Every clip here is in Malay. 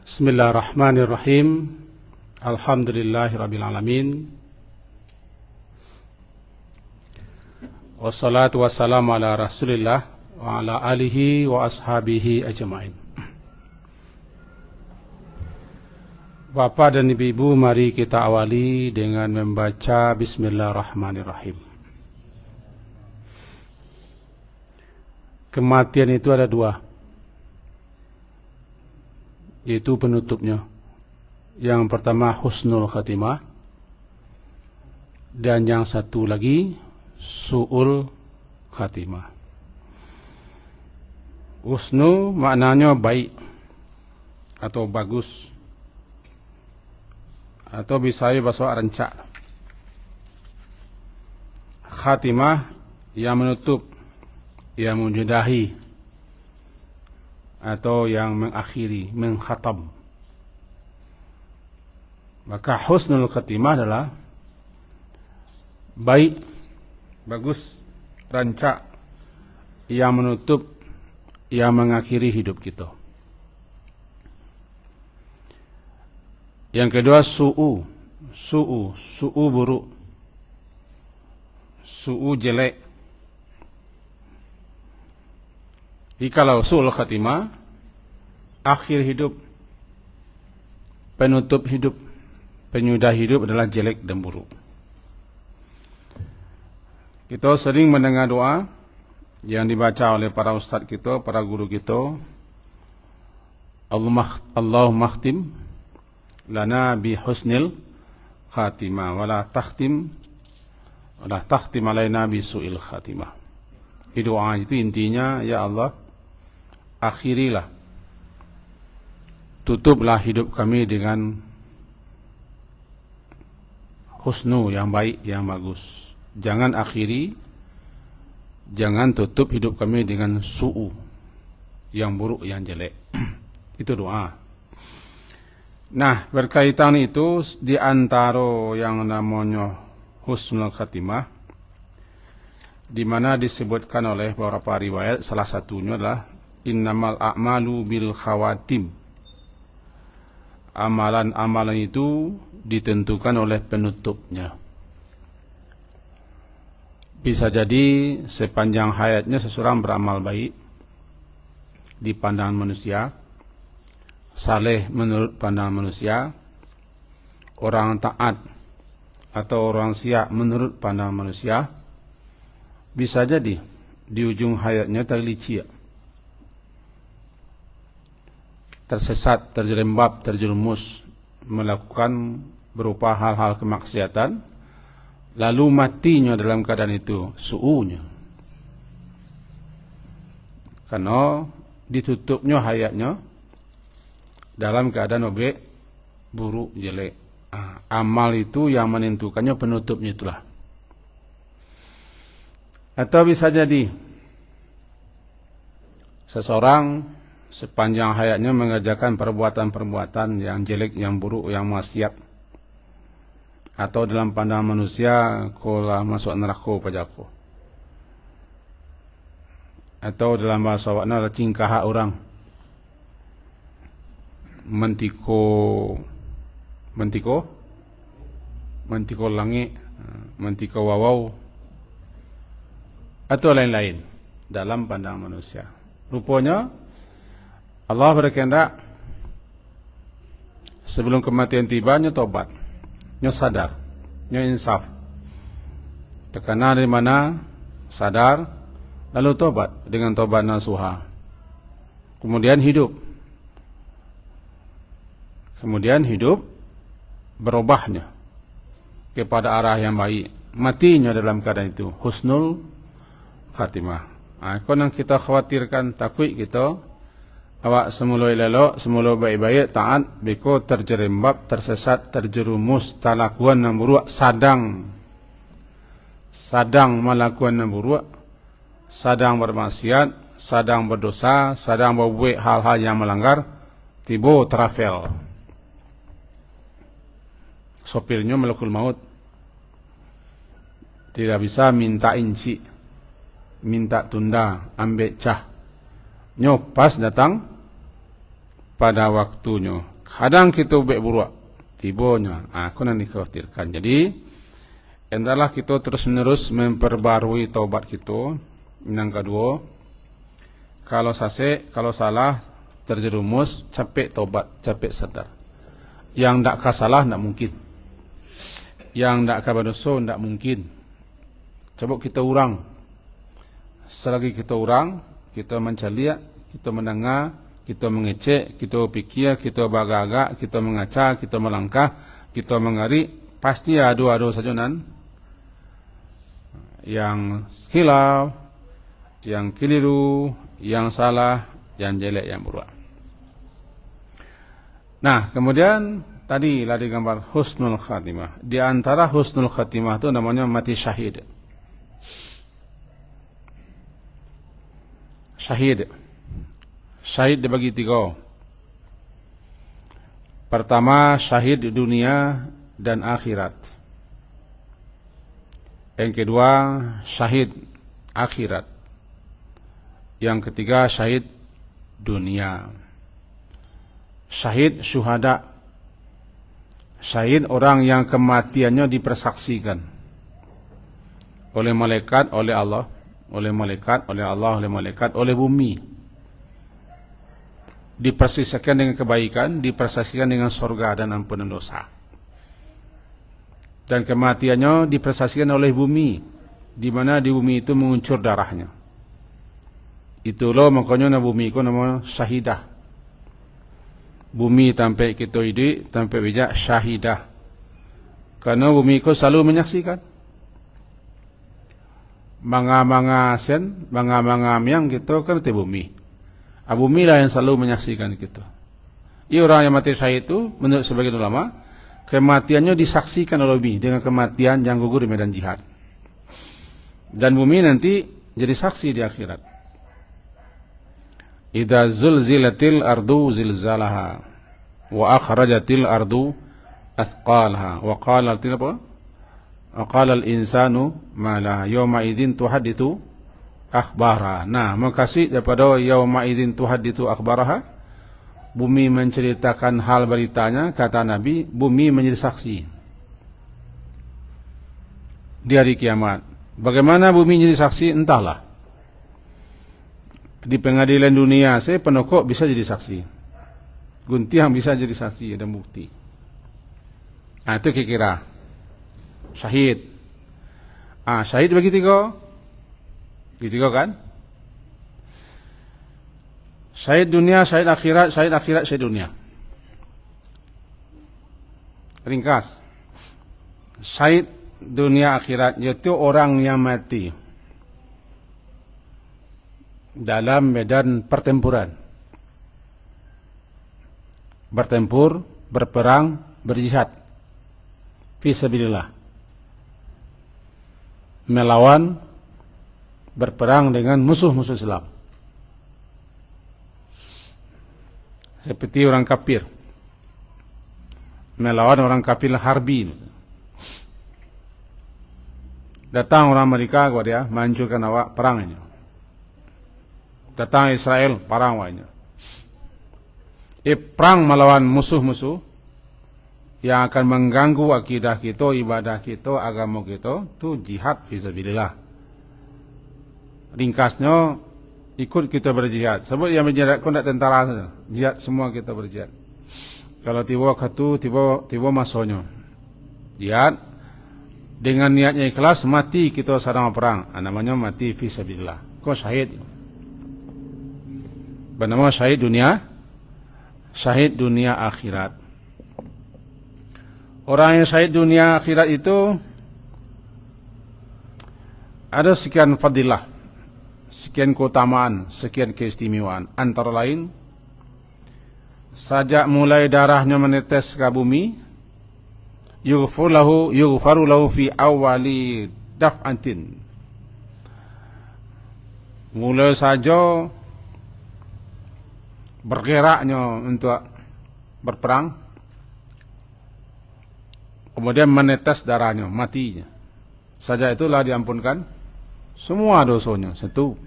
Bismillahirrahmanirrahim. Alhamdulillahirrabbilalamin. Wassalatu wassalamu ala rasulillah wa ala alihi wa ashabihi ajma'in. Bapak dan ibu-ibu, mari kita awali dengan membaca Bismillahirrahmanirrahim. Kematian itu ada dua, yaitu penutupnya. Yang pertama husnul khatimah, dan yang satu lagi su'ul khatimah. Husnu maknanya baik atau bagus, atau bisa bahasa rancak. Khatimah yang menutup, yang menjudahi, atau yang mengakhiri, mengkhatam. Maka husnul khatimah adalah baik, bagus, rancak, yang menutup, yang mengakhiri hidup kita. Yang kedua su'u buruk, su'u jelek. Jikalau su'ul khatimah, akhir hidup, penutup hidup, penyudah hidup adalah jelek dan buruk. Kita sering mendengar doa yang dibaca oleh para ustaz kita, para guru kita. Allahumma khtim lana bi husnil khatimah wala takhtim alaina bi su'il khatimah. Doa itu intinya, ya Allah, akhirilah, tutuplah hidup kami dengan husnu, yang baik, yang bagus. Jangan akhiri, jangan tutup hidup kami dengan su'u, yang buruk, yang jelek. Itu doa. Nah, berkaitan itu, di antara yang namanya husnul khatimah, di mana disebutkan oleh beberapa riwayat, salah satunya adalah innamal a'malu bil khawatim. Amalan-amalan itu ditentukan oleh penutupnya. Bisa jadi sepanjang hayatnya seseorang beramal baik di pandangan manusia, saleh menurut pandangan manusia, orang taat atau orang siap menurut pandangan manusia. Bisa jadi di ujung hayatnya tergelincir, tersesat, terjerembab, terjerumus, melakukan berupa hal-hal kemaksiatan, lalu matinya dalam keadaan itu su'unya, karena ditutupnya hayatnya dalam keadaan objek buruk, jelek. Amal itu yang menentukannya, penutupnya itulah. Atau bisa jadi seseorang sepanjang hayatnya mengerjakan perbuatan-perbuatan yang jelek, yang buruk, yang maksiat, atau dalam pandangan manusia kolah masuk neraka pajako, atau dalam bahasa wakna cingkah orang, mentiko langit, mentiko wawau, atau lain-lain dalam pandangan manusia. Rupanya Allah berkehendak sebelum kematian tiba, nya tobat, nya sadar, nya insaf. Tekanan dari mana? Sadar, lalu tobat dengan tobat nasuha. Kemudian hidup berubahnya kepada arah yang baik. Matinya dalam keadaan itu husnul khatimah. Kau yang kita khawatirkan, takut kita awak semula elok, semula baik-baik, taat, beko terjerembab, tersesat, terjerumus, talakuan yang buruk, sadang melakukan yang buruk, sadang bermaksiat, sadang berdosa, sadang berbuat hal-hal yang melanggar, tiba travel. Sopirnya melakul maut, tidak bisa minta inci, minta tunda, ambil cah. Nyo pas datang pada waktunya. Kadang kita baik buruk, tibonya. Aku nanti khawatirkan. Jadi, hendaklah kita terus menerus memperbarui taubat kita. Yang kedua, kalau salah, terjerumus, capek taubat, capek sadar. Yang tak salah, tak mungkin. Yang tak berdosa, tak mungkin. Coba kita urang. Selagi kita urang, kita mencaliak, kita mendengar, kita mengecek, kita pikir, kita bagagak, kita mengaca, kita melangkah, kita mengari, pasti ada saja nan. Yang khilaf, yang keliru, yang salah, yang jelek, yang buruk. Nah, kemudian tadi lah digambar husnul khatimah. Di antara husnul khatimah itu namanya mati syahid. Syahid. Syahid dibagi 3. Pertama, syahid dunia dan akhirat. Yang kedua, syahid akhirat. Yang ketiga, syahid dunia. Syahid syuhada. Syahid orang yang kematiannya dipersaksikan oleh malaikat, oleh Allah, oleh malaikat, oleh Allah, oleh malaikat, oleh bumi. Dipersaksikan dengan kebaikan, dipersaksikan dengan surga dan ampunan dosa. Dan kematiannya dipersaksikan oleh bumi, di mana di bumi itu menguncur darahnya. Itulah makanya bumi itu namanya syahidah. Bumi sampai kita hidup, sampai bijak syahidah. Karena bumi itu selalu menyaksikan. Manga-manga sen, manga-manga miang kita kan di bumi. Bumi lah yang selalu menyaksikan kita. Ia orang yang mati syahid itu, menurut sebagian ulama, kematiannya disaksikan oleh bumi dengan kematian yang gugur di medan jihad. Dan bumi nanti jadi saksi di akhirat. Idza zulzilatil ardu zilzalaha wa akhrajatil ardu athqalaha wa qala al insanu ma la yawma idzin tuhadditsu akhbara. Nah, makasih daripada yawma idzin tuhadditsu akhbaraha, bumi menceritakan hal beritanya, kata Nabi, bumi menjadi saksi di hari kiamat. Bagaimana bumi menjadi saksi entahlah. Di pengadilan dunia saya penokok bisa jadi saksi, guntiang bisa jadi saksi, ada bukti. Nah, itu kira-kira syahid. Syahid bagi 3. Gitu kan? Syahid dunia, syahid akhirat, syahid dunia. Ringkas. Syahid dunia akhirat yaitu orang yang mati dalam medan pertempuran. Bertempur, berperang, berjihad fisabilillah. Melawan, berperang dengan musuh-musuh Islam. Seperti orang kafir. Melawan orang kafir harbi. Datang orang Amerika kepada dia, menghancurkan awak, perang ini. Datang Israel, perang wanya. Perang melawan musuh-musuh yang akan mengganggu akidah kita, ibadah kita, agama kita, itu jihad fisabilillah. Ringkasnya, ikut kita berjihad. Sebab yang berjihad kau nak tentara saja. Jihad semua kita berjihad. Kalau tiba katu, tiba masuknya. Jihad dengan niatnya ikhlas, mati kita sedang perang. Namanya mati fisabilillah. Kau syahid. Bernama syahid dunia akhirat. Orang yang syahid dunia akhirat itu ada sekian fadilah, sekian keutamaan, sekian keistimewaan. Antara lain, sejak mulai darahnya menetes ke bumi, yughfaru lahu fi awali daf'atin. Mulai saja bergeraknya untuk berperang, kemudian menetes darahnya, matinya. Saja itulah diampunkan semua dosanya. Satu.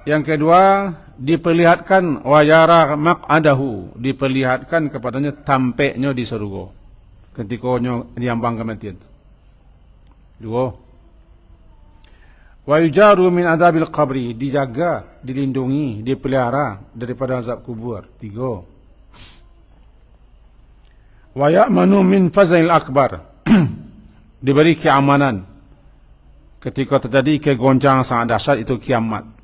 Yang kedua, diperlihatkan wayara maq'adahu, diperlihatkan kepadanya tampeknya di surga ketika diambang kematian. Dua, wa yujaru min adabil qabri, dijaga, dilindungi, dipelihara daripada azab kubur. Tiga, wa ya'manu min fazail akbar, diberi keamanan ketika terjadi kegoncangan sangat dahsyat, itu kiamat.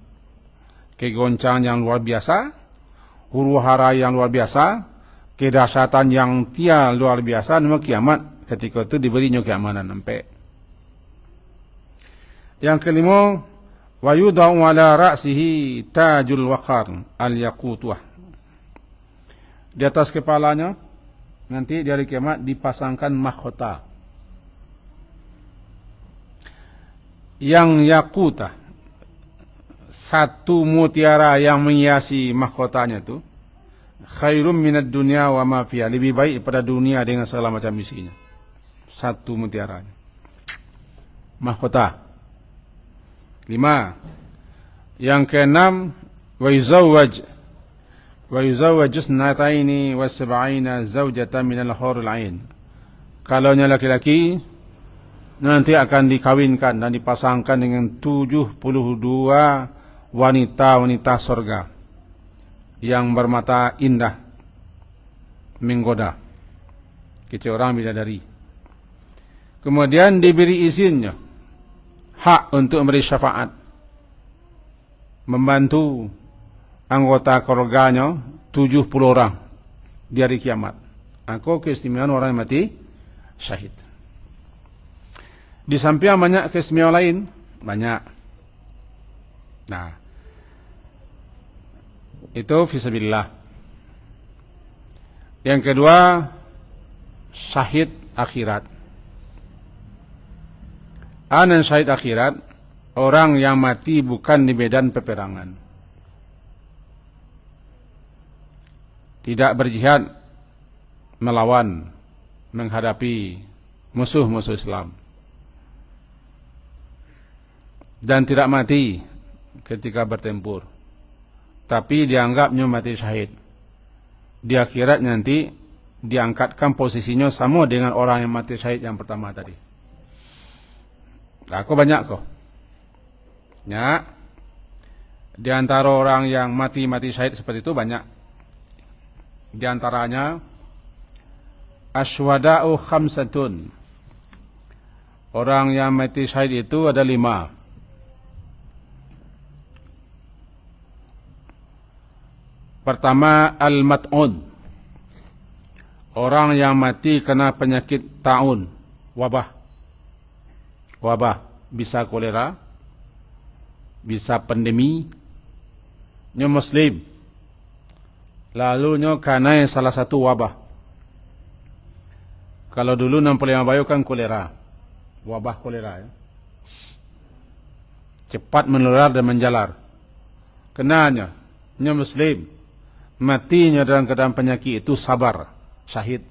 Kegoncangan yang luar biasa, huru-hara yang luar biasa, kedahsyatan yang tiada luar biasa, nama kiamat. Ketika itu diberinya keamanan sampai. Yang kelima, wa yudau ala ra'sihi tajul waqar al-yaqutwah, di atas kepalanya nanti di hari kiamat dipasangkan mahkota yang yakutah, satu mutiara yang menghiasi mahkotanya itu, khairum minad dunya wa ma fiha, lebih baik daripada dunia dengan segala macam isinya. Satu mutiaranya, mahkota. 5. Yang keenam, wa yuzawwaj isnataini wa sab'ina zawjatan minal hurul ain. Kalaunya laki-laki, nanti akan dikawinkan dan dipasangkan dengan 72 wanita-wanita surga yang bermata indah, menggoda, kecil orang bidadari. Kemudian diberi izinnya, hak untuk memberi syafaat, membantu anggota keluarganya 70 orang di hari kiamat. Aku keistimewaan orang yang mati syahid. Di samping banyak keistimewaan lain, banyak. Nah, itu fisabilillah. Yang kedua, syahid akhirat. Anan syahid akhirat, orang yang mati bukan di medan peperangan, tidak berjihad melawan, menghadapi musuh-musuh Islam, dan tidak mati ketika bertempur, tapi dianggapnya mati syahid. Di akhirat nanti diangkatkan posisinya sama dengan orang yang mati syahid yang pertama tadi. Aku banyak kok. Ya, di antara orang yang mati syahid seperti itu banyak. Di antaranya asywada'u khamsatun. Orang yang mati syahid itu ada 5. Pertama, al-mat'un. Orang yang mati kena penyakit ta'un, wabah. Wabah, bisa kolera, bisa pandemi, nya muslim, lalu nya kena salah satu wabah. Kalau dulu 65 bayu kan kolera, wabah kolera ya. Cepat menular dan menjalar. Kenanya nya muslim, matinya dalam keadaan penyakit itu sabar, syahid,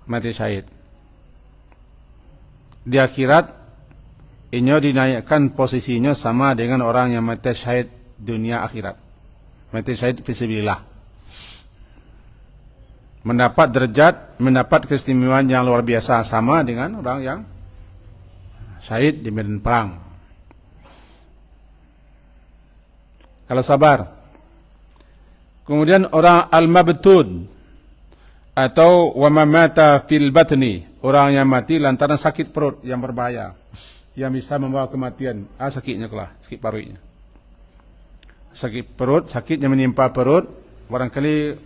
mati syahid. Di akhirat, ini dinaikkan posisinya sama dengan orang yang mati syahid dunia akhirat, mati syahid fisabilillah. Mendapat derajat, mendapat keistimewaan yang luar biasa sama dengan orang yang syahid di medan perang. Kalau sabar. Kemudian orang al-mabtun atau wa mamata fil batni, orang yang mati lantaran sakit perut yang berbahaya, yang bisa membawa kematian. Sakitnya kelah, sakit parunya. Sakit perut, sakit yang menimpa perut, barangkali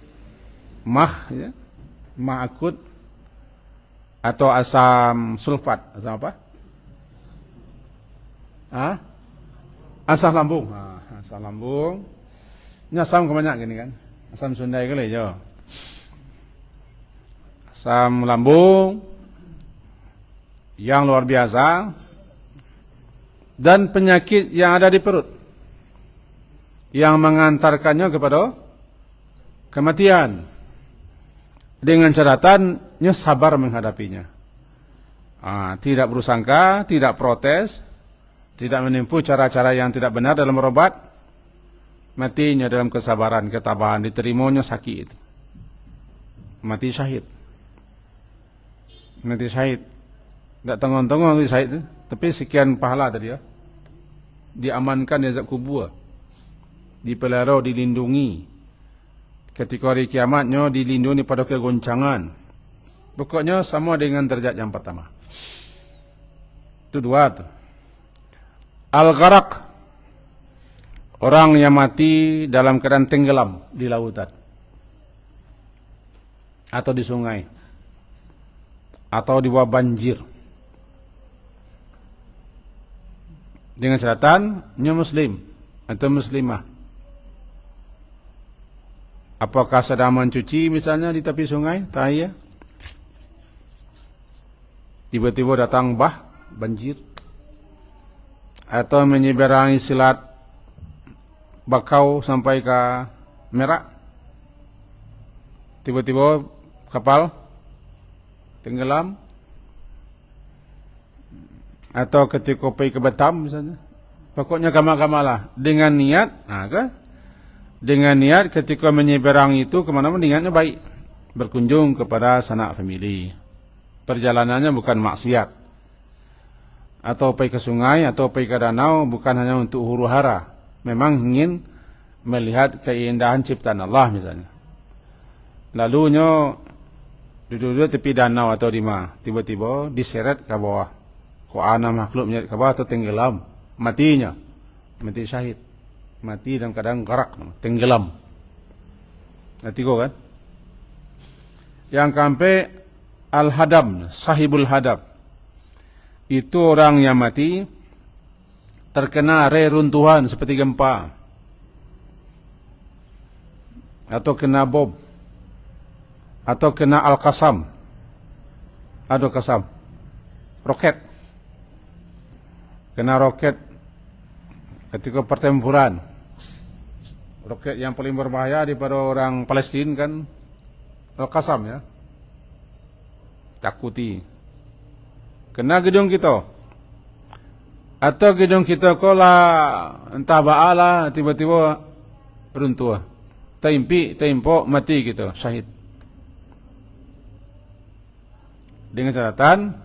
mah, ya, mah akut, atau asam sulfat. Asam apa? Asam lambung. Asam lambung. Ini asam kebanyak gini kan? Asam Sundai kali je. Asam lambung yang luar biasa, dan penyakit yang ada di perut yang mengantarkannya kepada kematian, dengan catatannya sabar menghadapinya. Tidak bersangka, tidak protes, tidak menempuh cara-cara yang tidak benar dalam berobat, matinya dalam kesabaran, ketabahan, diterimanya sakit itu. Mati syahid. Mati syahid. Tidak tanggung-tanggung mati syahid itu. Tapi sekian pahala tadi ya. Diamankan di azab kubur. Dipelihara, dilindungi. Ketika hari kiamatnya dilindungi pada kegoncangan. Pokoknya sama dengan derajat yang pertama. Itu dua tu. Al-gharaq. Orang yang mati dalam keadaan tenggelam di lautan. Atau di sungai. Atau di bawah banjir. Dengan catatan, nya muslim atau muslimah. Apakah sedang mencuci misalnya di tepi sungai, tahiyah? Tiba-tiba datang banjir. Atau menyeberangi Selat Bakau sampai ke Merak. Tiba-tiba kapal tenggelam. Atau ketika pergi ke Batam misalnya. Pokoknya kamal-kamalah. Dengan niat, dengan niat ketika menyeberang itu kemana-mana niatnya baik. Berkunjung kepada sanak famili. Perjalanannya bukan maksiat. Atau pergi ke sungai, atau pergi ke danau, bukan hanya untuk huru-hara. Memang ingin melihat keindahan ciptaan Allah misalnya. Lalunya duduk-duduk tepi danau atau di mana, tiba-tiba diseret ke bawah. Kok ana makhluk menyeret ke bawah atau tenggelam, matinya, mati syahid, mati dalam keadaan gharak, tenggelam. Nanti kau kan? Yang keempat al-hadam, sahibul hadam. Itu orang yang mati terkena reruntuhan seperti gempa atau kena bom atau kena al-qasam. Ada kasam, roket. Kena roket ketika pertempuran. Roket yang paling berbahaya daripada orang Palestina kan al-qasam ya. Takuti. Kena gedung kita. Atau gedung kita kolah entah ba'ala tiba-tiba runtuh. Tempok mati kita, syahid. Dengan catatan,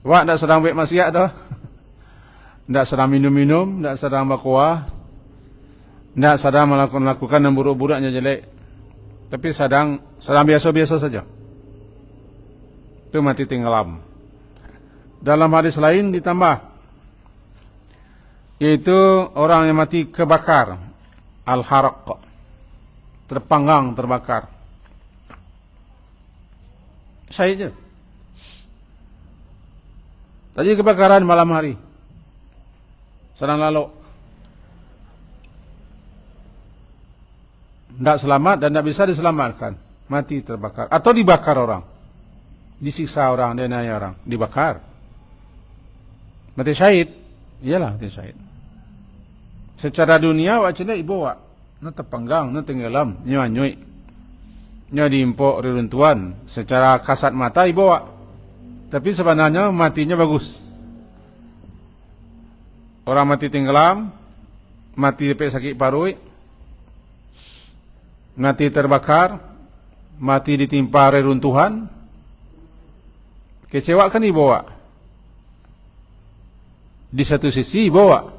wak tak sedang baik maksiat dah. Tak sedang minum-minum, tak sedang berkuah, tak sedang melakukan yang buruk-buruknya jelek. Tapi sedang biasa-biasa saja. Itu mati tenggelam. Dalam hadis lain ditambah, yaitu orang yang mati kebakar, al-haraq, terpanggang, terbakar. Syahid je. Tadi kebakaran malam hari, sedang lalu, tidak selamat dan tidak bisa diselamatkan, mati terbakar atau dibakar orang, disiksa orang, dianiaya orang, dibakar, mati syahid, iyalah mati syahid. Secara dunia wajibnya ibu wak, na terpanggang, na tenggelam, nyuai, nya diimpok reruntuhan, secara kasat mata ibu wak. Tapi sebenarnya matinya bagus. Orang mati tenggelam, mati sakit paru, mati terbakar, mati ditimpa reruntuhan, kecewa kan dibawa. Di satu sisi dibawa.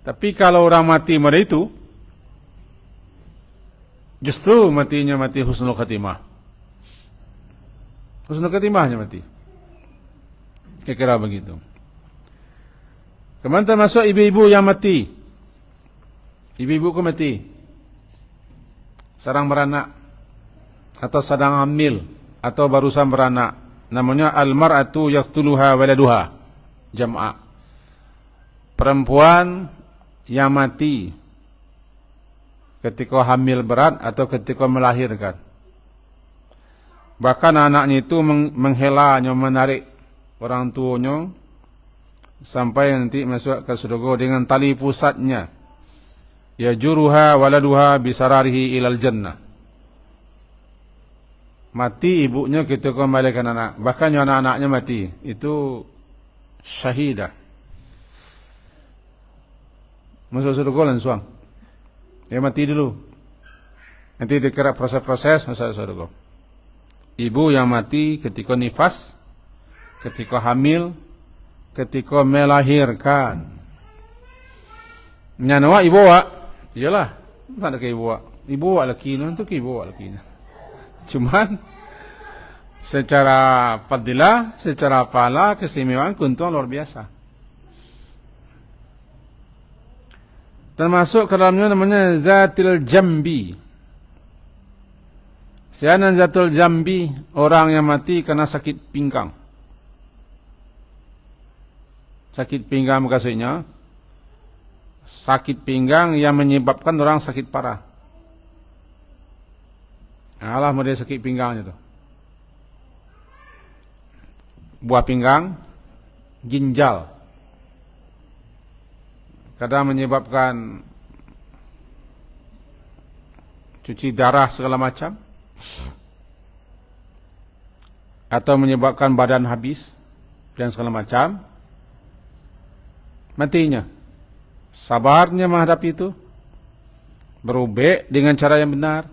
Tapi kalau orang mati pada itu, justru matinya mati husnul khatimah. Husnul khatimahnya mati. Kira-kira begitu. Kemudian termasuk ibu-ibu yang mati. Ibu-ibu ku mati. Sedang beranak. Atau sedang hamil. Atau barusan beranak. Namanya al-mar'atu yaqtuluha waladuha. Jam'a. Perempuan yang mati ketika hamil berat atau ketika melahirkan. Bahkan anaknya itu menghela, menarik orang tuanya sampai nanti masuk ke surga dengan tali pusatnya. Ya juruha waladuha bisararihi ilal jannah. Mati ibunya ketika melahirkan anak. Bahkan anak-anaknya mati. Itu syahidah. masuk surga langsung. Dia mati dulu. Nanti dikira proses-proses masuk surga. Ibu yang mati ketika nifas, ketika hamil, ketika melahirkan. Nyanawa ibu wa, iyalah, tak ada ke ibu wa. Ibu wa laki itu ke ibu wa laki. Cuman secara fadilah, secara pahala, keistimewaan keuntungan luar biasa. Termasuk ke dalamnya namanya zatil jambi. Sianan zatul jambi, orang yang mati karena sakit pinggang. Sakit pinggang maksudnya sakit pinggang yang menyebabkan orang sakit parah. Alah model sakit pinggangnya tu. Buah pinggang, ginjal. Kadang menyebabkan cuci darah segala macam. Atau menyebabkan badan habis dan segala macam. Matinya. Sabarnya menghadapi itu. Berubek dengan cara yang benar.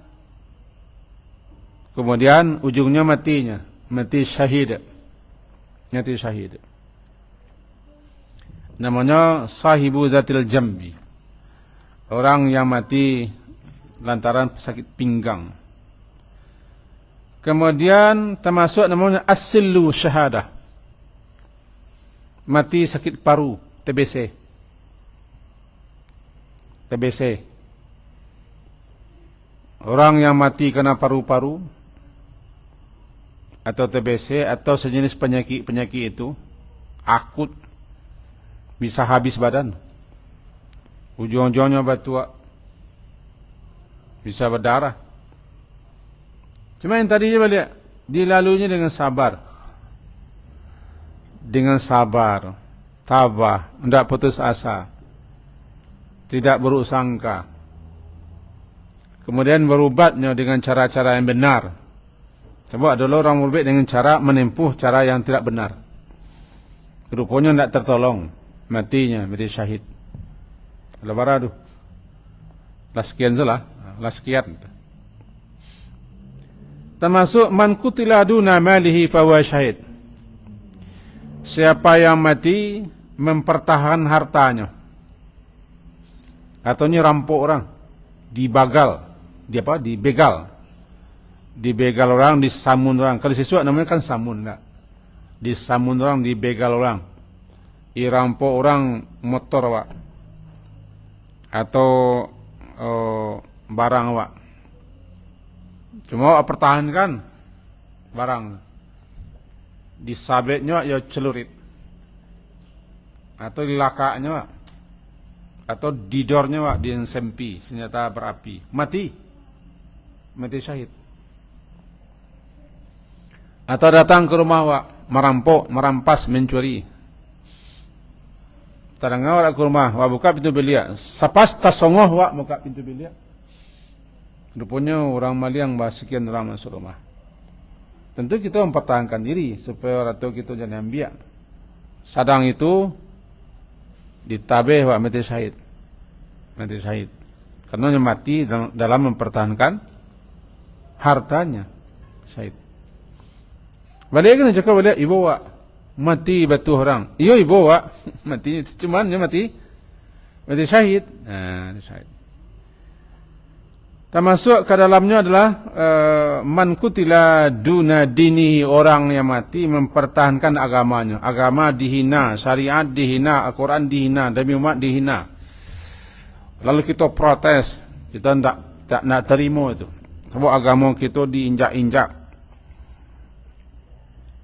Kemudian ujungnya matinya. Mati syahid. Mati syahid. Namanya sahibu zatil jambi. Orang yang mati lantaran sakit pinggang. Kemudian termasuk namanya as-sillu syahadah. Mati sakit paru, TBC. TBC. Orang yang mati karena paru-paru atau TBC atau sejenis penyakit itu akut, bisa habis badan. Ujung-ujungnya batuk, bisa berdarah. Cuma yang tadi dia balik, dilaluinya dengan sabar. Dengan sabar, tabah, tidak putus asa, tidak buruk sangka. Kemudian berubatnya dengan cara-cara yang benar. Sebab adalah orang berubat dengan cara menempuh cara yang tidak benar. Rupanya tidak tertolong, matinya menjadi syahid. Lebar aduh. Lah sekian salah, lah sekian. Termasuk man qutila duna malihi fahuwa syahid. Siapa yang mati mempertahankan hartanya atau rampok orang, dibagal, dibegal. Dibegal orang, disamun orang. Kalau sesuatu namanya kan samun, enggak. Disamun orang, dibegal orang. Dirampok orang motor awak. Atau barang awak. Cuma awak pertahankan barang. Disabetnya ya celurit. Atau dilakaknya awak. Atau didornya awak, diensempi senjata berapi. Mati. Mati syahid. Atau datang ke rumah awak, merampok, merampas, mencuri. Tadang awak ke rumah, awak buka pintu bilik. Sapas tasongoh awak buka pintu bilik. Rupanya orang maliang bahas sekian orang masuk rumah. Tentu kita mempertahankan diri supaya orang tua kita jangan ambil. Sadang itu ditabeh awak mati syahid. Mati syahid. Karena dia mati dalam mempertahankan hartanya. Syahid. Balik kan cakap balik ibu wa mati batu orang. Iyo ibu wa mati cuman dia mati syahid. Syahid. Termasuk ke dalamnya adalah man qutila duna dini, orang yang mati mempertahankan agamanya. Agama dihina, syariat dihina, Al-Quran dihina, demi umat dihina. Lalu kita protes, kita tak nak terima itu. Sebab agama kita diinjak-injak.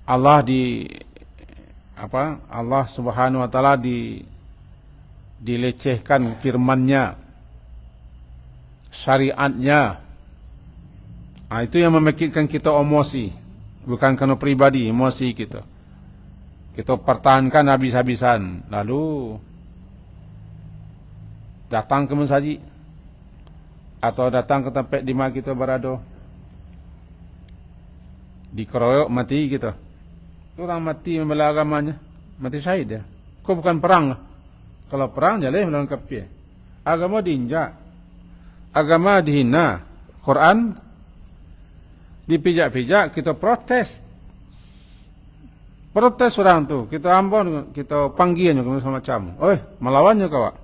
Allah Allah Subhanahu wa taala dilecehkan firman-Nya, syariatnya. Itu yang membuatkan kita emosi, bukan karena pribadi, emosi kita. Kita pertahankan habis-habisan, lalu datang ke masjid atau datang ke tempat di mana kita berada, dikeroyok mati kita. Orang mati membela agamanya, mati syahid dia. Kau bukan perang. Kalau perang, boleh melawan kafir. agama diinjak, agama dihina, Quran dipijak-pijak, kita protes. Protes orang tu, kita ambon, kita panggilnya macam, oi, melawannya kawak.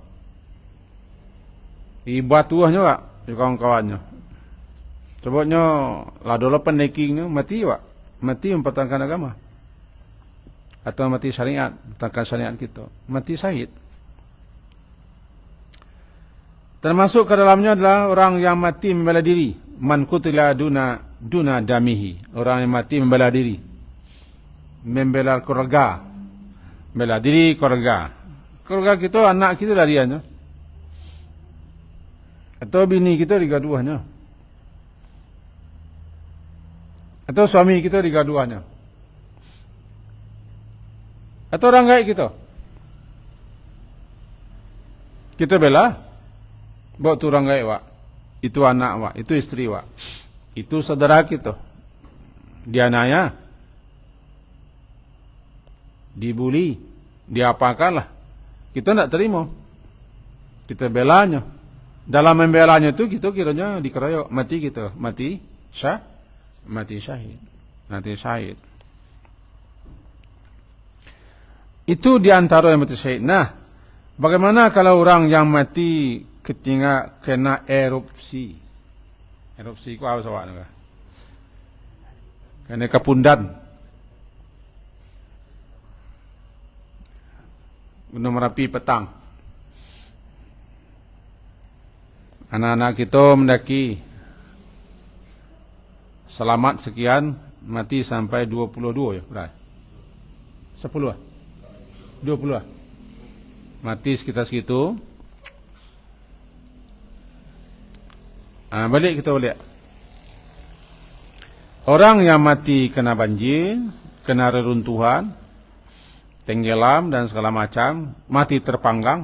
Ibatuahnya kak, di kawan-kawannya. Cobanya ladola pendekingnya mati wak, mati mempertahankan agama. Atau mati syariat, mempertahankan syariat kita, mati syahid. Termasuk ke dalamnya adalah orang yang mati membela diri, man qutila duna damihi, orang yang mati membela diri, membela keluarga, membela diri keluarga. Keluarga kita, anak kita lariannya, atau bini kita digaduhnya, atau suami kita digaduhnya, atau orang gaib kita bela, bawa tu orang gaib wak, itu anak wak, itu istri wak, itu saudara kita, dianiaya, dibuli, diapakanlah, kita tidak terima, kita belanya. Dalam membelanya itu kita kiranya dikeroyok, mati kita, mati syahid. Itu diantara yang mati syahid. Nah, bagaimana kalau orang yang mati ketika kena erupsi? Erupsi itu apa sawak? Kena kepundan. Gunung Merapi petang. Anak-anak kita mendaki selamat sekian, mati sampai 22 ya, benar? 10 lah? 20 lah? Mati sekitar segitu. Balik kita lihat. Orang yang mati kena banjir, kena reruntuhan, tenggelam dan segala macam, mati terpanggang,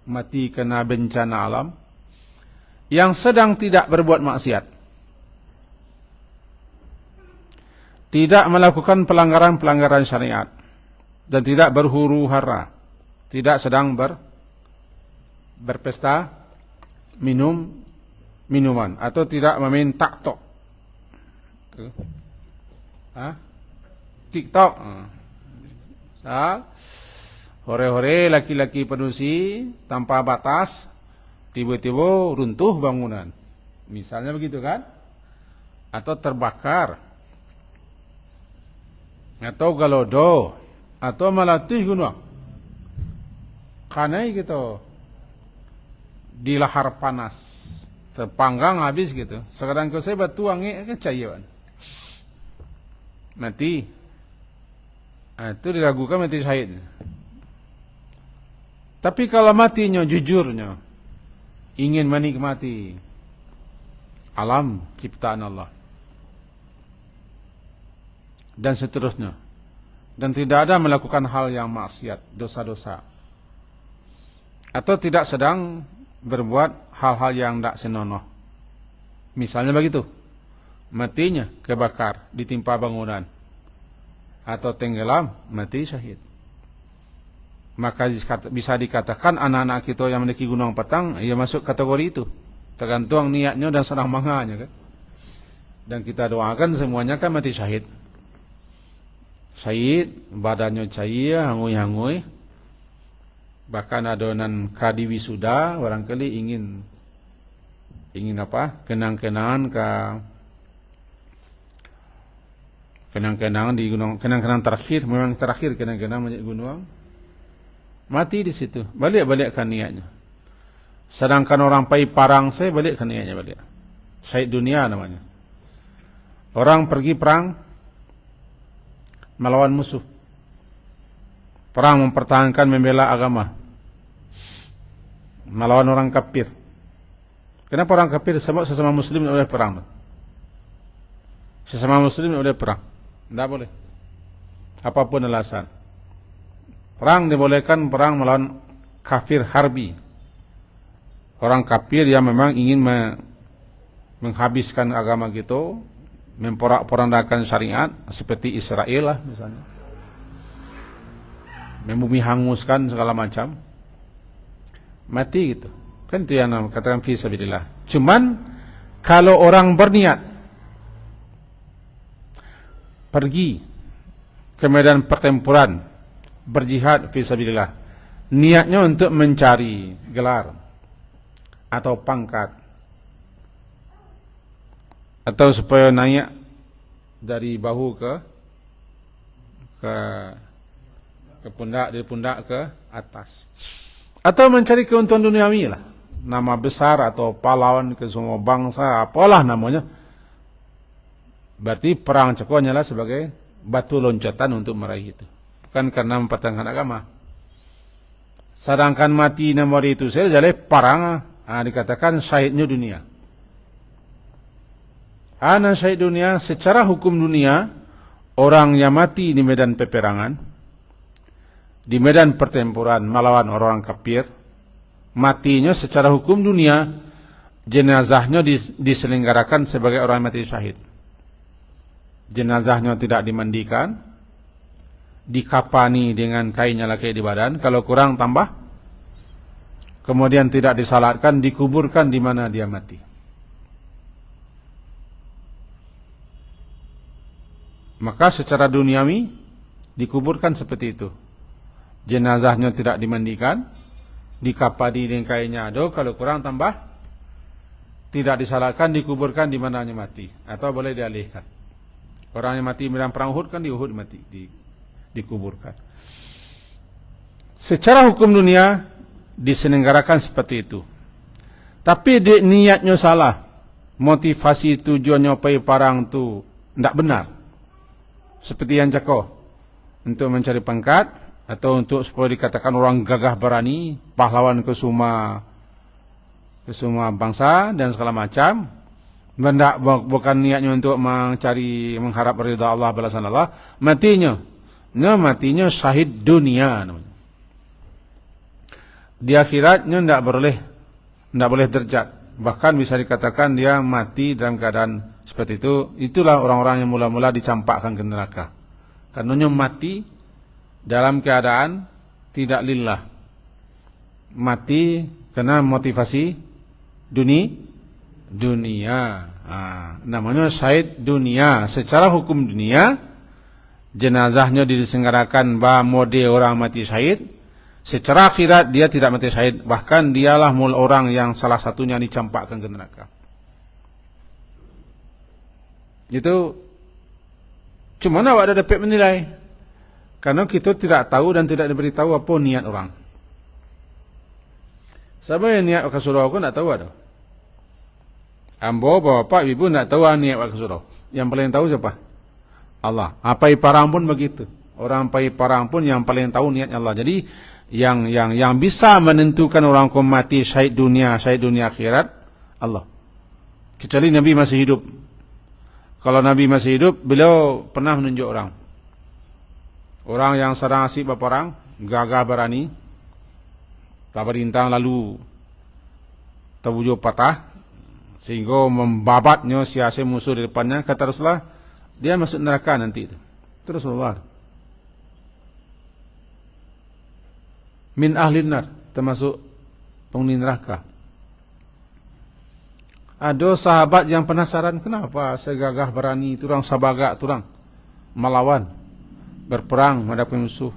mati kena bencana alam, yang sedang tidak berbuat maksiat, tidak melakukan pelanggaran-pelanggaran syariat, dan tidak berhuru hara, tidak sedang berpesta minuman, atau tidak main TikTok, TikTok, hore-hore laki-laki pedusi tanpa batas, tiba-tiba runtuh bangunan, misalnya begitu kan, atau terbakar, atau galodo, atau melatih gunung, karena gitu di lahar panas, terpanggang habis gitu. Sekarang kalau saya batu angin kan cairan, mati, itu diragukan mati syahid. Tapi kalau matinya jujurnya, ingin menikmati alam ciptaan Allah, dan seterusnya, dan tidak ada melakukan hal yang maksiat, dosa-dosa, atau tidak sedang berbuat hal-hal yang tidak senonoh, misalnya begitu, matinya kebakar, ditimpa bangunan, atau tenggelam, mati syahid, maka bisa dikatakan anak-anak kita yang memiliki gunung petang, ia masuk kategori itu, tergantung niatnya dan senang mangganya kan. Dan kita doakan semuanya kan mati syahid. Syahid, badannya cair, hangui-hangui, bahkan adonan kadi wisuda, barangkali ingin apa, kenang-kenangan di gunung, kenang-kenang terakhir, memang terakhir kenang-kenang menjadi gunung, mati di situ, balikkan niatnya. Sedangkan orang pai parang saya balikkan niatnya balik. Syahid dunia namanya. Orang pergi perang melawan musuh, perang mempertahankan membela agama, melawan orang kafir. Kenapa orang kafir sesama muslim tidak boleh perang? Sesama muslim tidak boleh perang, tidak boleh, apapun alasan. Perang dibolehkan, perang melawan kafir harbi, orang kafir yang memang ingin menghabiskan agama kita, memporak-porandakan syariat, seperti Israel lah misalnya, membumi hanguskan segala macam. mati gitu. Kan itu yang katakan fi sabilillah. Cuman kalau orang berniat pergi ke medan pertempuran, berjihad fi sabilillah, niatnya untuk mencari gelar atau pangkat, atau supaya naik dari bahu ke pundak, dari pundak ke atas, atau mencari keuntungan duniawi lah, nama besar atau pahlawan ke semua bangsa, apalah namanya. Berarti perang Ceko hanyalah sebagai batu loncatan untuk meraih itu, bukan karena mempertahankan agama. Sedangkan mati nomor itu saya jadi perang, dikatakan syahidnya dunia. Ana syahid dunia, secara hukum dunia, orang yang mati di medan peperangan, di medan pertempuran melawan orang kafir, matinya secara hukum dunia, jenazahnya diselenggarakan sebagai orang mati syahid. Jenazahnya tidak dimandikan, dikapani dengan kainnya lagi di badan, kalau kurang tambah, kemudian tidak disalatkan, dikuburkan di mana dia mati. Maka secara duniawi dikuburkan seperti itu. Jenazahnya tidak dimandikan, dikapani dengan kainnya, kalau kurang tambah, tidak disalatkan, dikuburkan di mana dia mati, atau boleh dialihkan. Orang yang mati medan perang Uhud kan di Uhud mati, dikuburkan. Secara hukum dunia diselenggarakan seperti itu. Tapi niatnya salah. Motivasi tujuannya pergi perang itu tidak benar. Seperti yang Ceko, untuk mencari pangkat, atau untuk supaya dikatakan orang gagah berani, pahlawan ke semua bangsa dan segala macam. Bukan niatnya untuk mengharap ridha Allah, balasan Allah. Matinya syahid dunia namanya. Di akhiratnya tidak boleh derajat. Bahkan bisa dikatakan dia mati dalam keadaan seperti itu. Itulah orang-orang yang mula-mula dicampakkan ke neraka. Karena mati dalam keadaan tidak lillah. Mati karena motivasi dunia. Namanya syahid dunia. Secara hukum dunia, jenazahnya diselenggarakan mode orang mati syahid. Secara akhirat dia tidak mati syahid, bahkan dialah orang yang salah satunya dicampakkan ke neraka. Itu cuma awak ada dapat menilai, karena kita tidak tahu dan tidak diberitahu apa niat orang. Siapa yang niat ke surau aku tidak tahu ada. Ambo, bapak, ibu tidak tahu niat ke surau. Yang paling tahu siapa? Allah. Apa parang pun begitu. Orang parang pun yang paling tahu niatnya Allah. Jadi yang bisa menentukan orang mati syahid dunia akhirat, Allah. Kecuali Nabi masih hidup. Kalau Nabi masih hidup, beliau pernah menunjuk orang yang sedang asik berperang, gagah berani, tak berintang lalu terwujud patah, sehingga membabatnya siasat musuh di depannya. Kata Rasulullah, dia masuk neraka nanti itu. Terus Rasulullah, min ahlin nar, termasuk penghuni neraka. Ada sahabat yang penasaran, kenapa segagah berani turang sabagak turang melawan, berperang menghadapi musuh.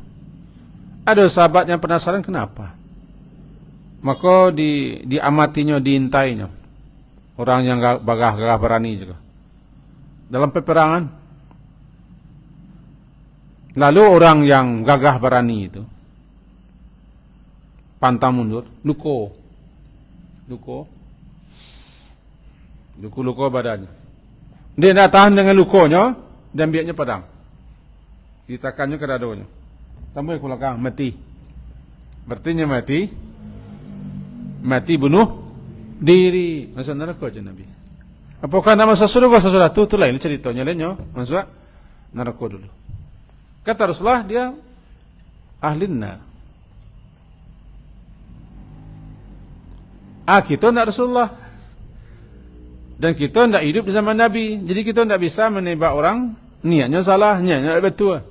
Ada sahabat yang penasaran kenapa. Maka diamatinya, diintainya orang yang gagah berani juga dalam peperangan. Lalu orang yang gagah berani itu pantang mundur, luko badannya. Dia tidak tahan dengan lukonya dan biarnya padam. Ditakannya ke dadonya. Tambah ke belakang, mati. Berarti mati bunuh diri. Masuk neraka aja Nabi. Apakah nama surga sesudah itu lain ceritanya lainnya. Masuk neraka dulu. Kata Rasulullah, dia ahlin nar. Kita tidak Rasulullah. Dan kita tidak hidup di zaman Nabi. Jadi kita tidak bisa menebak orang niatnya salah, niatnya betul.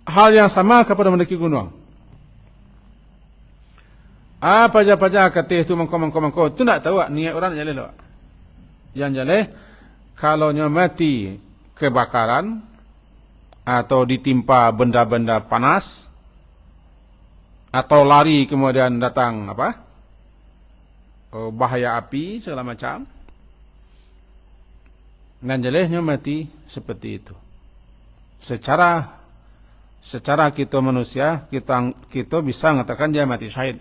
Hal yang sama kepada mendaki gunung. Apa aja ketih tu mangko tu nak tahu niat orang nak jaleh tak? Yang jaleh kalau nya mati kebakaran atau ditimpa benda-benda panas atau lari kemudian datang bahaya api segala macam, dan jalehnya mati seperti itu. Secara kita manusia, kita bisa mengatakan dia mati syahid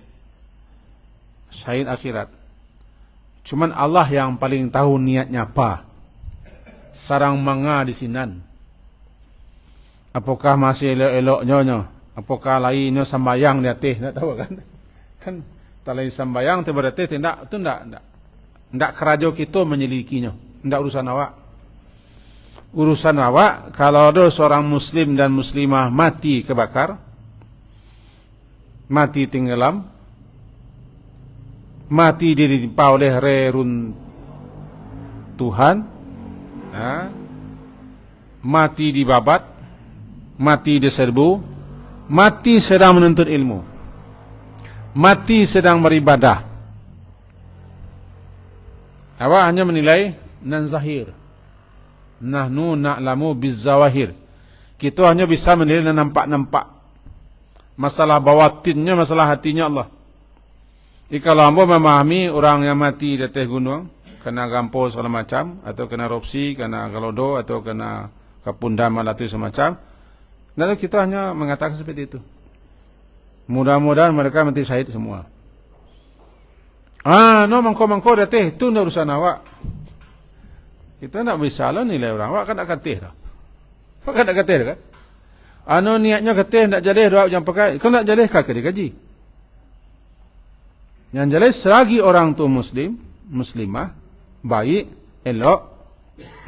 akhirat. Cuman Allah yang paling tahu niatnya apa. Sarang manga di sinan. Apakah masih elok-eloknya? Apakah lainnya sambayang di atas? Tak tahu kan? Kan tak lain sambayang tu berarti tidak kerajo kita menyelidikinya. Tidak urusan awak. Urusan awak, kalau ada seorang muslim dan muslimah mati kebakar, mati tenggelam, mati ditimpa oleh reruntuhan, mati dibabat, mati diserbu, mati sedang menuntut ilmu, mati sedang beribadah. Awak hanya menilai nan zahir. Nahnu na'lamu bizzawahir. Kita hanya bisa menilai nampak-nampak. Masalah bawatinnya, masalah hatinya Allah. Kalau hamba memahami orang yang mati di atas gunung, kena gampol segala macam, atau kena erupsi, kena galodo, atau kena kapundam alatu semacam, lalu kita hanya mengatakan seperti itu. Mudah-mudahan mereka mati syahid semua. Mangko di atas, itu urusan awak. Kita nak bisa lah nilai orang. Awak kan nak ketih dah. Awak kan nak ketih kan? Niatnya ketih, nak jalih doa jangan pakai. Kau nak jalih kakak dikaji. Yang jalih selagi orang tu muslim, muslimah, baik, elok,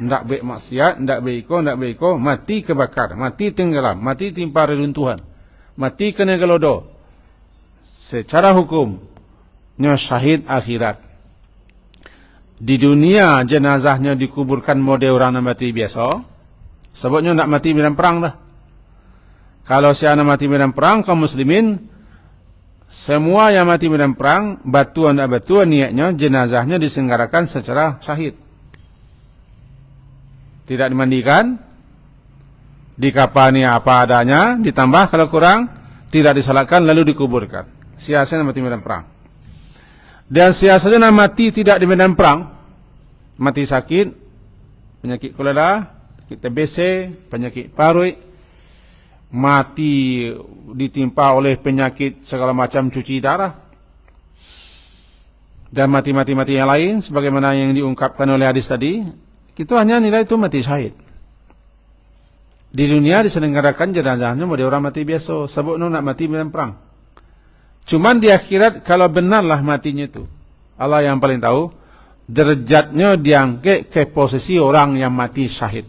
tidak baik maksiat, tidak baik iko, mati kebakar, mati tenggelam, mati timpa reruntuhan, mati kena gelodo. Secara hukum, nya syahid akhirat. Di dunia jenazahnya dikuburkan model orang yang mati biasa. Sebabnya nak mati medan perang dah. Kalau siapa mati medan perang, kaum muslimin, semua yang mati medan perang, batuan niatnya jenazahnya diselenggarakan secara syahid. Tidak dimandikan, dikapani apa adanya, ditambah kalau kurang, tidak disalatkan lalu dikuburkan. Siasanya mati medan perang. Dan siasanya mati tidak di medan perang, mati sakit, penyakit kolera, penyakit TBC, penyakit parut, mati ditimpa oleh penyakit segala macam cuci darah, dan mati-mati yang lain, sebagaimana yang diungkapkan oleh hadis tadi, kita hanya nilai itu mati syahid. Di dunia diselenggarakan jenazahnya model orang mati biasa, sebab nak mati medan perang. Cuman di akhirat kalau benarlah matinya itu, Allah yang paling tahu, derajatnya diangkat ke posisi orang yang mati syahid.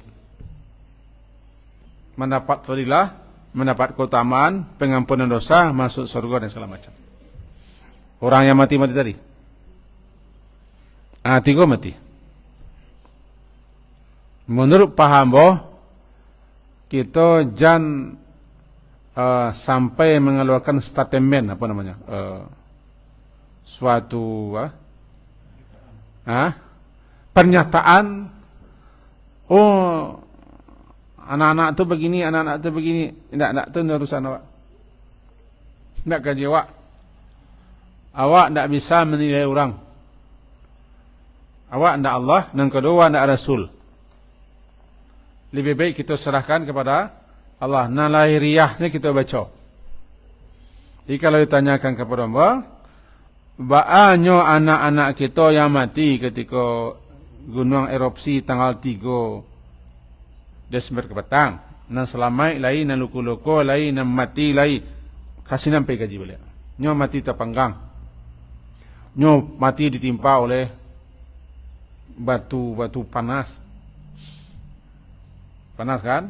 Mendapat fadilah, mendapat keutamaan, pengampunan dosa, masuk surga dan segala macam. Orang yang mati tadi. 3 mati. Menurut paham kita jangan sampai mengeluarkan statement suatu pernyataan, anak-anak tu begini, anak-anak tu begini. Tidak tu urusan awak. Tidak gaji awak. Awak tidak bisa menilai orang. Awak tidak Allah, dan kedua tidak Rasul. Lebih baik kita serahkan kepada Allah. Lahiriahnya kita baca. Jadi kalau ditanyakan kepada Allah, banyak anak-anak kita yang mati ketika gunung erupsi tanggal 3 Desember ke petang, nan selamai lain, nan luku-luku lain, nan mati lain, kasih nampai gaji balik. Nyo mati terpanggang, nyo mati ditimpa oleh batu panas kan?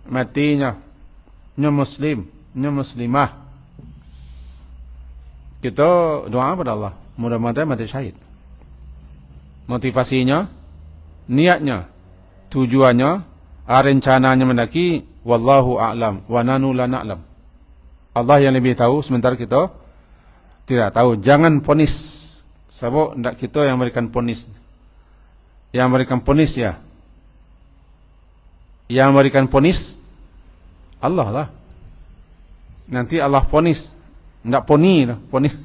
Matinya nyo muslim, nyo muslimah. Kita doa kepada Allah, mudah-mudahan mati syahid. Motivasinya, niatnya, tujuannya, rencananya mendaki, wallahu a'lam wa nanu la na'lam. Allah yang lebih tahu, sementara kita Tidak tahu. Jangan ponis. Sebab tidak kita yang memberikan ponis. Yang memberikan ponis ya. Yang memberikan ponis Allah lah. Nanti Allah ponis. Tidak poni lah. Ponis.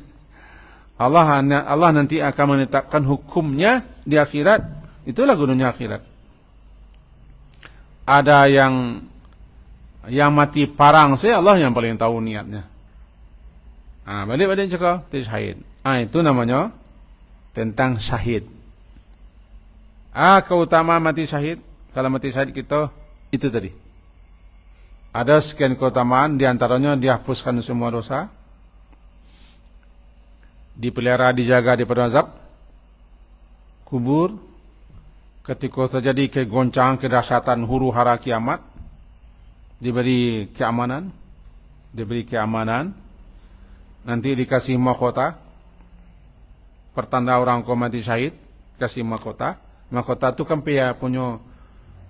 Allah nanti akan menetapkan hukumnya di akhirat. Itulah gunanya akhirat. Ada yang mati parang saya, Allah yang paling tahu niatnya. Balik cakap itu syahid. Itu namanya tentang syahid. Keutamaan mati syahid. Kalau mati syahid kita itu tadi. Ada sekian keutamaan, di antaranya dihapuskan semua dosa, dipelihara, dijaga daripada azab kubur, ketika terjadi kegoncangan, kedahsyatan huru hara kiamat, diberi keamanan, nanti dikasih mahkota, pertanda orang kau mati syahid, kasih mahkota. Mahkota itu kan punya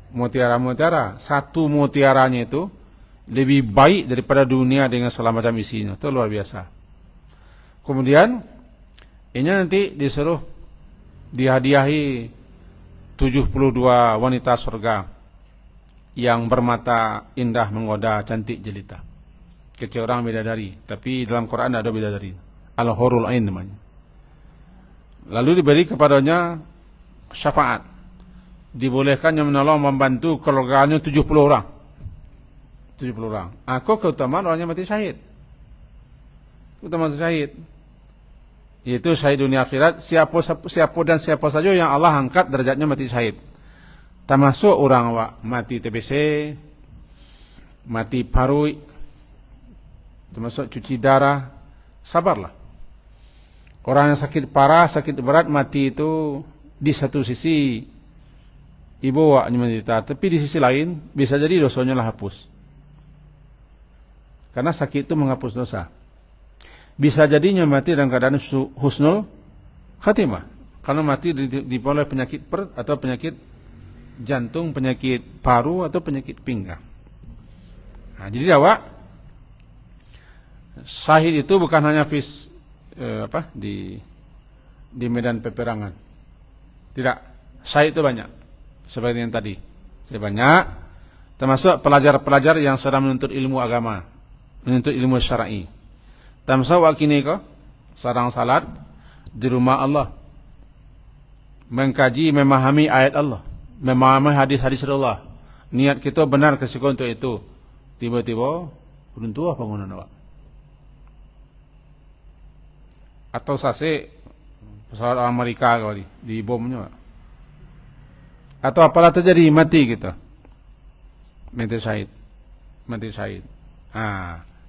mutiara. Satu mutiaranya itu lebih baik daripada dunia dengan segala macam isinya. Itu luar biasa. Kemudian ini nanti disuruh dihadiahi 72 wanita surga yang bermata indah, menggoda, cantik jelita. Kecil orang bidadari, tapi dalam Quran ada bidadari. Al-Hurul Ain namanya. Lalu diberi kepadanya syafaat. Dibolehkannya menolong, membantu keluarganya 70 orang. 70 orang. Aku keutamaan orangnya mati syahid. Keutamaan syahid. Yaitu syahid dunia akhirat, siapa dan siapa saja yang Allah angkat derajatnya mati syahid. Termasuk orang mati TBC, mati parui, termasuk cuci darah, sabarlah. Orang yang sakit parah, sakit berat, mati itu di satu sisi ibu waknya menderita, tapi di sisi lain bisa jadi dosanya lah hapus. Karena sakit itu menghapus dosa. Bisa jadinya mati dalam keadaan husnul khatimah. Karena mati diperoleh penyakit perut atau penyakit jantung, penyakit paru atau penyakit pinggang. Jadi awak syahid itu bukan hanya di medan peperangan. Tidak, syahid itu banyak. Seperti yang tadi. Banyak, termasuk pelajar-pelajar yang sedang menuntut ilmu agama, menuntut ilmu syar'i. Termasuk wakini ko, sarang salat di rumah Allah, mengkaji, memahami ayat Allah, memahami hadis-hadis Allah. Niat kita benar kesiko untuk itu. Tiba-tiba runtuh bangunan awak. Atau sase pesawat Amerika kali di bomnya. Atau apalah terjadi, mati kita. Mati syahid.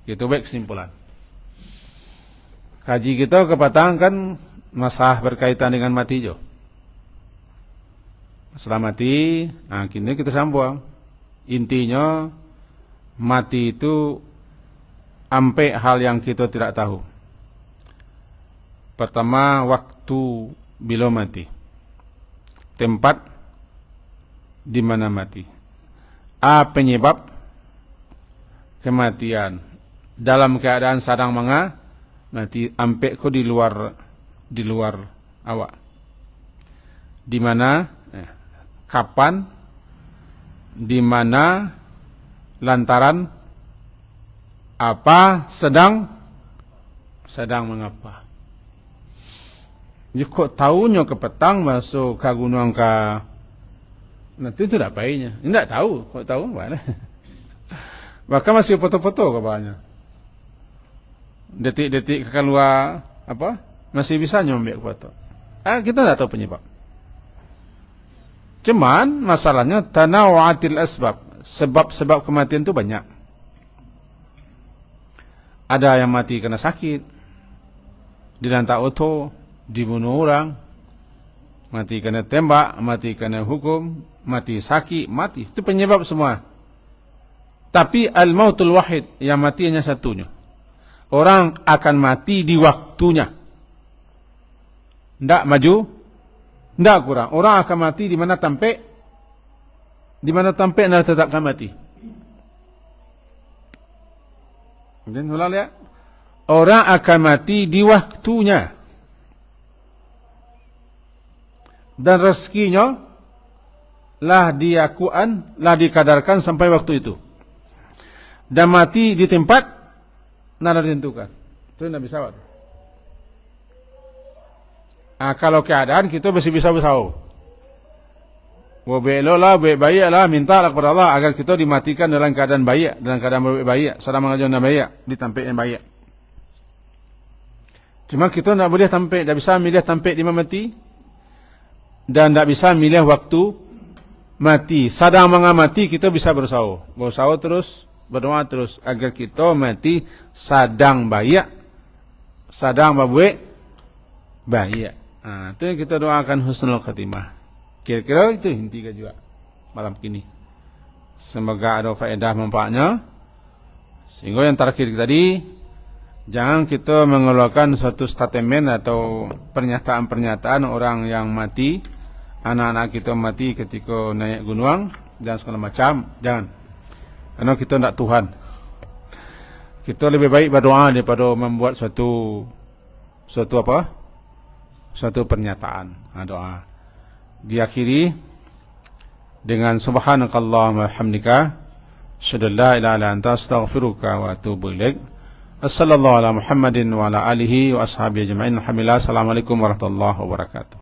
Itu baik kesimpulan. Kaji kita kepatang kan masalah berkaitan dengan mati jo. Setelah mati, kini kita sambung. Intinya mati itu sampai hal yang kita tidak tahu. Pertama, waktu bila mati. Tempat di mana mati. Penyebab kematian. Dalam keadaan sedang mati, sampai kau di luar awak. Di mana, kapan, di mana, lantaran, apa, sedang mengapa. Jadi kok tahunya ke petang masuk ke gunung ke, nanti itu tidak baiknya. Tidak tahu, kok tahu mana. Bahkan masih foto-foto ke bawahnya. Detik-detik keluar apa? Masih bisa nyambil foto. Kita tidak tahu penyebab. Cuman masalahnya tanawu'atil asbab. Sebab-sebab kematian itu banyak. Ada yang mati karena sakit, dilantak auto, dibunuh orang, mati karena tembak, mati karena hukum, mati sakit, mati. Itu penyebab semua. Tapi al-mautul wahid, yang mati hanya satunya. Orang akan mati di waktunya. Tidak maju, tidak kurang. Orang akan mati di mana sampai, anda tetapkan mati. Dan ulang ya. orang akan mati di waktunya. Dan rezekinya lah diakuan, lah dikadarkan sampai waktu itu. Dan mati di tempat nada ditentukan. Itu Nabi Sawat. Kalau keadaan kita masih bisa bersahur. Belo lah, baik lah, minta lah kepada Allah agar kita dimatikan dalam keadaan baik, dalam keadaan baik, sedang mengajarkan baik, ditampik yang baik. Cuma kita tak boleh tampik, tak bisa milih tampik di mana mati, dan tak bisa milih waktu mati. Sedang mengamati kita bisa bersahur terus, berdoa terus agar kita mati sedang baik, sedang berbuat baik. Itu yang kita doakan husnul khatimah. Kira-kira itu intinya juga malam ini. Semoga ada faedah manfaatnya. Sehingga yang terakhir tadi, jangan kita mengeluarkan suatu statement atau pernyataan-pernyataan orang yang mati, anak-anak kita mati ketika naik gunung dan segala macam. Jangan. Karena kita tidak Tuhan. Kita lebih baik berdoa daripada membuat suatu pernyataan. Doa. Diakhiri dengan subhanakallahumma hamdika asyhadu an la ilaha illa anta astaghfiruka wa atubu ilaik. Wassallallahu ala Muhammadin wa ala alihi wa ashabihi ajma'in. Alhamdulillah. Assalamualaikum warahmatullahi wabarakatuh.